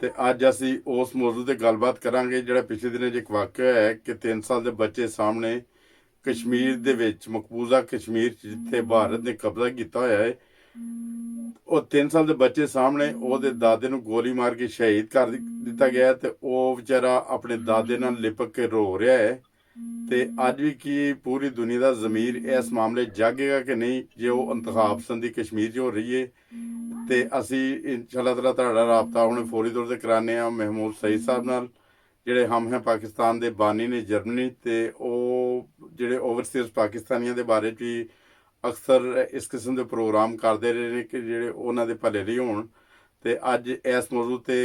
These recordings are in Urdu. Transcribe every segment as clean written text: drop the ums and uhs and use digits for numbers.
ਤੇ ਅੱਜ ਅਸੀਂ ਉਸ ਮੌਜੂ ਤੇ ਗੱਲਬਾਤ ਕਰਾਂਗੇ ਜਿਹੜਾ ਪਿਛਲੇ ਦਿਨਾਂ 'ਚ ਇੱਕ ਵਾਕਿਆ ਹੋਇਆ ਹੈ ਕਿ 3 ਸਾਲ ਦੇ ਬੱਚੇ ਸਾਹਮਣੇ ਕਸ਼ਮੀਰ ਦੇ ਵਿੱਚ ਮਕਬੂਜ਼ਾ ਕਸ਼ਮੀਰ 'ਚ ਜਿੱਥੇ ਭਾਰਤ ਨੇ ਕਬਜ਼ਾ ਕੀਤਾ ਹੋਇਆ ਹੈ, ਉਹ 3 ਸਾਲ ਦੇ ਬੱਚੇ ਸਾਹਮਣੇ ਉਹਦੇ ਦਾਦੇ ਨੂੰ ਗੋਲੀ ਮਾਰ ਕੇ ਸ਼ਹੀਦ ਕਰ ਦਿੱਤਾ ਗਿਆ ਤੇ ਉਹ ਵਿਚਾਰਾ ਆਪਣੇ ਦਾਦੇ ਨਾਲ ਲਿਪਕ ਕੇ ਰੋ ਰਿਹਾ ਹੈ। ਤੇ ਅੱਜ ਵੀ ਕੀ ਪੂਰੀ ਦੁਨੀਆ ਦਾ ਜ਼ਮੀਰ ਇਸ ਮਾਮਲੇ 'ਚ ਜਾਗੇਗਾ ਕਿ ਨਹੀਂ ਜੇ ਉਹ ਇੰਤਖਾਬ ਪਸੰਦੀ ਕਸ਼ਮੀਰ 'ਚ ਹੋ ਰਹੀ ਹੈ। ਤੇ ਅਸੀਂ ਇਨਸ਼ਾਅੱਲਾ ਤਾਲਾ ਤੁਹਾਡਾ ਰਾਬਤਾ ਹੁਣ ਫੌਰੀ ਤੌਰ ਤੇ ਕਰਾਉਂਦੇ ਹਾਂ ਮਹਿਮੂਦ ਸਈਦ ਸਾਹਿਬ ਨਾਲ, ਜਿਹੜੇ ਹਮ ਹੈ ਪਾਕਿਸਤਾਨ ਦੇ ਬਾਨੀ ਨੇ ਜਰਮਨੀ, ਤੇ ਉਹ ਜਿਹੜੇ ਓਵਰਸੀਜ਼ ਪਾਕਿਸਤਾਨੀਆਂ ਦੇ ਬਾਰੇ 'ਚ ਵੀ ਅਕਸਰ ਇਸ ਕਿਸਮ ਦੇ ਪ੍ਰੋਗਰਾਮ ਕਰਦੇ ਰਹੇ ਨੇ ਕਿ ਜਿਹੜੇ ਉਹਨਾਂ ਦੇ ਭਲੇ ਲਈ ਹੋਣ। ਤੇ ਅੱਜ ਇਸ ਮੌਜੂ ਤੇ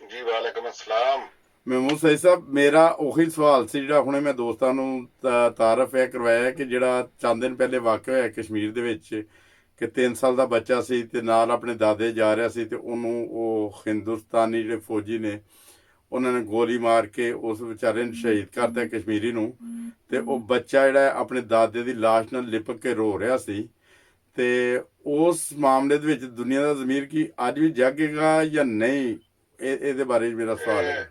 ਜੀ ਵਾਲੇਕੁਮ ਅਸਲਾਮ। ਮਹਿਮੂਦ ਸਈਦ ਸਾਹਿਬ, ਮੇਰਾ ਉਹੀ ਸਵਾਲ ਸੀ ਜਿਹੜਾ ਹੁਣੇ ਮੈਂ ਦੋਸਤਾਂ ਨੂੰ ਤਾਰਫ ਇਹ ਕਰਵਾਇਆ ਕਿ ਜਿਹੜਾ ਚੰਦ ਦਿਨ ਪਹਿਲੇ ਵਾਕਿਆ ਹੋਇਆ ਕਸ਼ਮੀਰ ਦੇ ਵਿੱਚ ਕਿ 3 ਸਾਲ ਦਾ ਬੱਚਾ ਸੀ ਤੇ ਨਾਲ ਆਪਣੇ ਦਾਦੇ ਜਾ ਰਿਹਾ ਸੀ ਤੇ ਉਹਨੂੰ ਉਹ ਹਿੰਦੁਸਤਾਨੀ ਜਿਹੜੇ ਫੌਜੀ ਨੇ ਉਹਨਾਂ ਨੇ ਗੋਲੀ ਮਾਰ ਕੇ ਉਸ ਵਿਚਾਰੇ ਨੂੰ ਸ਼ਹੀਦ ਕਰਤਾ ਕਸ਼ਮੀਰੀ ਨੂੰ। ਤੇ ਉਹ ਬੱਚਾ ਜਿਹੜਾ ਆਪਣੇ ਦਾਦੇ ਦੀ ਲਾਸ਼ ਨਾਲ ਲਿਪਕ ਕੇ ਰੋ ਰਿਹਾ ਸੀ। ਤੇ ਉਸ ਮਾਮਲੇ ਦੇ ਵਿੱਚ ਦੁਨੀਆ ਦਾ ਜ਼ਮੀਰ ਕੀ ਅੱਜ ਵੀ ਜਾਗੇਗਾ ਜਾਂ ਨਹੀਂ, ਇਹਦੇ ਬਾਰੇ ਮੇਰਾ ਸਵਾਲ ਹੈ।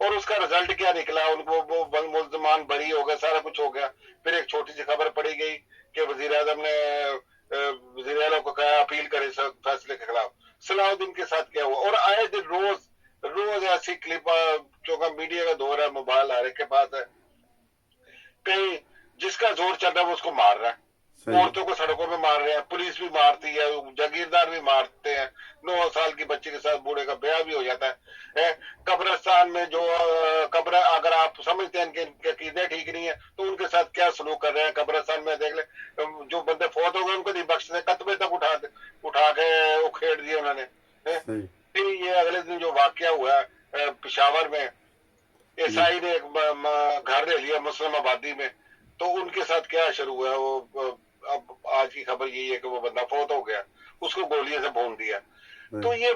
اور اس کا رزلٹ کیا نکلا, ان کو وہ ملزمان بری ہو گئے, سارا کچھ ہو گیا. پھر ایک چھوٹی سی خبر پڑی گئی کہ وزیر اعظم نے وزیر اعلیٰ کو کہا اپیل کرے فیصلے کے خلاف. صلاح الدین کے ساتھ کیا ہوا, اور آئے دن روز ایسی کلپ, چونکہ میڈیا کا دور ہے, موبائل ہر ایک کے پاس ہے, کہیں جس کا زور چل رہا ہے وہ اس کو مار رہا ہے. عورتوں کو سڑکوں پہ مار رہے ہیں, پولیس بھی مارتی ہے, جاگیردار بھی مارتے ہیں, 9 سال کی بچی کے ساتھ بوڑھے کا بیاہ بھی ہو جاتا ہے. قبرستان میں جو قبر, اگر آپ سمجھتے ہیں کہ ان کے عقیدے ٹھیک نہیں ہے تو ان کے ساتھ کیا سلوک کر رہے ہیں قبرستان میں. دیکھ لیں جو بندے فوت ہو گئے ان کو نہیں بخشتے, قطبے تک اٹھا کے اکھیڑ دیے انہوں نے. پھر یہ اگلے دن جو واقعہ ہوا ہے پشاور میں, عیسائی نے ایک گھر لے لیا مسلم آبادی میں, تو ان کے ساتھ کیا شروع ہوا ہے. وہ اب آج کی خبر یہی ہے کہ وہ بندہ فوت ہو گیا, اس کو گولیاں سے بھون دیا. تو یہ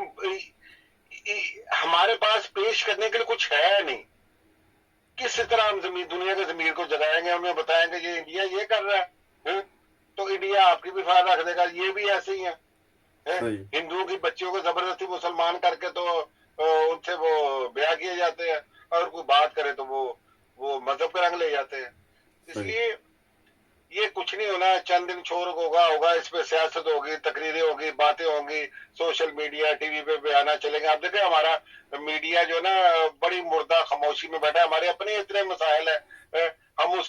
ہمارے پاس پیش کرنے کے لیے کچھ ہے نہیں. کس طرح ہم دنیا کے ضمیر کو جگائیں گے, ہمیں بتائیں گے یہ انڈیا یہ کر رہا ہے, تو انڈیا آپ کی بھی فائدہ رکھ دے گا. یہ بھی ایسے ہی ہیں, ہندوؤں کی بچیوں کو زبردستی مسلمان کر کے تو ان سے وہ بیاہ کیے جاتے ہیں, اور کوئی بات کرے تو وہ مذہب کا رنگ لے جاتے ہیں. اس لیے یہ کچھ نہیں ہونا, چند دن چھوڑ ہوگا, اس پہ سیاست ہوگی, تقریریں ہوگی, باتیں ہوں گی, سوشل میڈیا ٹی وی پہ بیانات چلیں گے. آپ دیکھیں ہمارا میڈیا جو ہے نا بڑی مردہ خاموشی میں بیٹھا ہے. ہمارے اپنے اتنے مسائل ہیں, ہم اس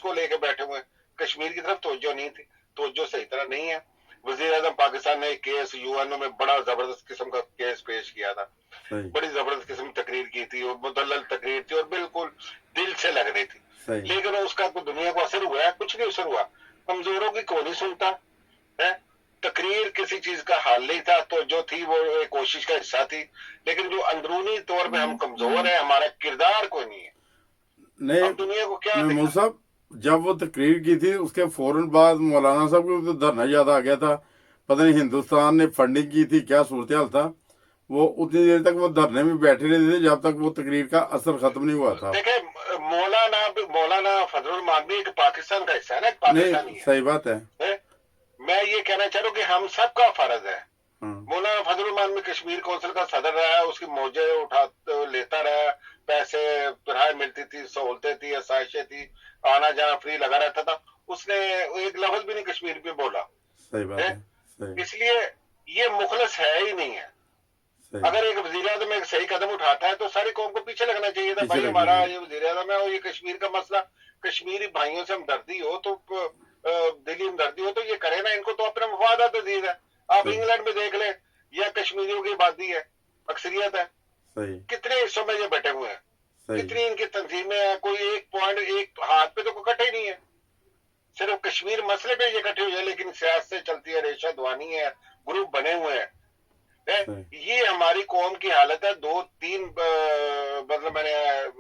کو لے کے بیٹھے ہوئے ہیں. کشمیر کی طرف توجہ نہیں تھی, توجہ صحیح طرح نہیں ہے. وزیر اعظم پاکستان نے ایک کیس یو این او میں بڑا زبردست قسم کا کیس پیش کیا تھا, بڑی زبردست قسم کی تقریر کی تھی, اور مدلل تقریر تھی, اور بالکل دل سے لگ رہی تھی. لیکن اس کا دنیا کو اثر ہوا ہے, کچھ نہیں اثر ہوا. کمزوروں کی کوئی نہیں سنتا ہے. تقریر کسی چیز کا حال نہیں تھا, تو جو تھی وہ ایک کوشش کا حصہ تھی, لیکن جو اندرونی طور پہ ہم کمزور ہیں, ہمارا کردار کوئی نہیں ہے. نہیں دنیا کو کیا محمود صاحب, جب وہ تقریر کی تھی اس کے فوراً بعد مولانا صاحب کو تو دھرنا یاد آ گیا تھا. پتہ نہیں ہندوستان نے فنڈنگ کی تھی, کیا صورتحال تھا, وہ اتنی دیر تک وہ دھرنے میں بیٹھے رہتے تھے جب تک وہ تقریر کا اثر ختم نہیں ہوا تھا. دیکھیں مولانا فضل الرحمان بھی ایک پاکستان کا حصہ ہے نا, ایک پاکستانی نہیں ہے. صحیح بات ہے. میں یہ کہنا چاہ رہا ہوں کہ ہم سب کا فرض ہے. مولانا فضل الرحمان میں کشمیر کونسل کا صدر رہا ہے, اس کی موجیں لیتا رہا, پیسے رہائے ملتی تھی, سہولتیں تھی, آسائشیں تھی, آنا جانا فری لگا رہتا تھا. اس نے ایک لفظ بھی نہیں کشمیر پہ بولا. صحیح بات ہے. اس لیے یہ مخلص ہے ہی نہیں ہے. اگر ایک وزیر اعظم ایک صحیح قدم اٹھاتا ہے تو ساری قوم کو پیچھے لگنا چاہیے تھا. بھائی ہمارا یہ وزیر اعظم ہے, اور یہ کشمیر کا مسئلہ, کشمیری بھائیوں سے ہمدردی ہو تو دلی ہمدردی ہو تو یہ کرے نا. ان کو تو اپنا مفادات عزیز ہے. آپ انگلینڈ میں دیکھ لیں, یا کشمیریوں کی آبادی ہے, اکثریت ہے, کتنے حصوں میں یہ بیٹھے ہوئے ہیں, کتنی ان کی تنظیمیں ہیں, کوئی ایک پوائنٹ ایک ہاتھ پہ تو کوئی کٹے ہی نہیں ہے. صرف کشمیر مسئلے پہ یہ کٹے ہوئے ہیں, لیکن سیاست چلتی ہے, ریشہ دوانی ہے, گروپ بنے ہوئے ہیں. یہ ہماری قوم کی حالت ہے. 2-3 مطلب میں نے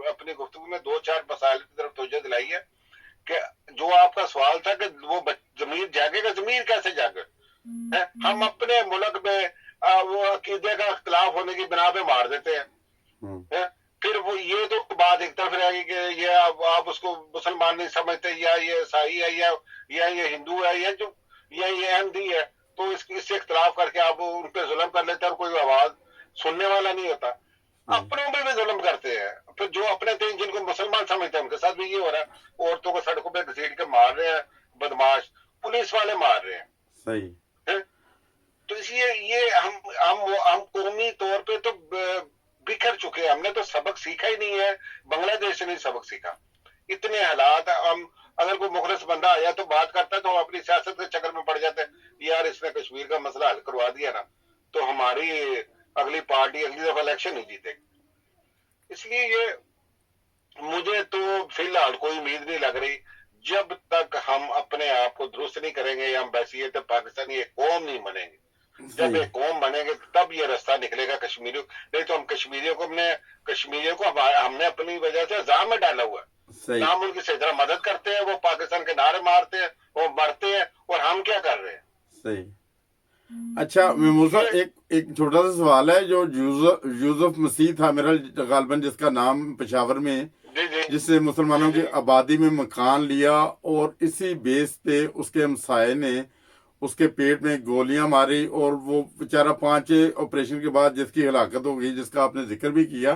اپنی گفتگو میں 2-4 مسائل کی طرف توجہ دلائی ہے, کہ جو آپ کا سوال تھا کہ وہ ضمیر جاگے گا, ضمیر کیسے جاگے. ہم اپنے ملک میں وہ عقیدے کا اختلاف ہونے کی بنا پہ مار دیتے ہیں. پھر وہ یہ تو بات ایک طرف رہے گی کہ یہ آپ اس کو مسلمان نہیں سمجھتے, یا یہ عیسائی ہے, یا یہ ہندو ہے, یا یہ احمدی ہے, تو اس سے اختلاف کر کے آپ ان پہ ظلم کر لیتے ہیں, اور کوئی آواز سننے والا نہیں ہوتا. اپنوں پہ بھی ظلم کرتے ہیں. پھر جو اپنے تھے جن کو مسلمان سمجھتے ہیں ان کے ساتھ بھی یہ ہو رہا ہے. عورتوں کو سڑکوں پہ گھسیٹ کے مار رہے ہیں بدماش, پولیس والے مار رہے ہیں. صحیح. تو اس لیے یہ ہم قومی طور پہ تو بکھر چکے ہیں. ہم نے تو سبق سیکھا ہی نہیں ہے, بنگلہ دیش سے نہیں سبق سیکھا. اتنے حالات, ہم اگر کوئی مخلص بندہ آیا تو بات کرتا ہے تو ہم اپنی سیاست کے چکر میں پڑ جاتے ہیں. یار اس نے کشمیر کا مسئلہ حل کروا دیا نا, تو ہماری اگلی پارٹی اگلی دفعہ الیکشن نہیں جیتے گی. اس لیے یہ مجھے تو فی الحال کوئی امید نہیں لگ رہی. جب تک ہم اپنے آپ کو درست نہیں کریں گے, یا ہم بحیثیت پاکستانی ایک قوم نہیں بنیں گے. جب ایک قوم بنیں گے تب یہ راستہ نکلے گا کشمیریوں. نہیں تو ہم کشمیریوں کو ہم نے اپنی وجہ سے عذاب میں ڈالا ہوا ہے. نہ ہم ان کی صحیح طرح مدد کرتے ہیں, وہ پاکستان کے نعرے مارتے ہیں, وہ مرتے ہیں, اور ہم کیا کر رہے ہیں. صحیح. اچھا محمود صاحب, ایک چھوٹا سا سوال ہے. جو یوسف مسیح تھا میرا غالباً, جس کا نام پشاور میں, جس نے مسلمانوں کی آبادی میں مکان لیا, اور اسی بیس پہ اس کے ہمسائے نے اس کے پیٹ میں گولیاں ماری, اور وہ بیچارہ 5 آپریشن کے بعد جس کی ہلاکت ہو گئی, جس کا آپ نے ذکر بھی کیا.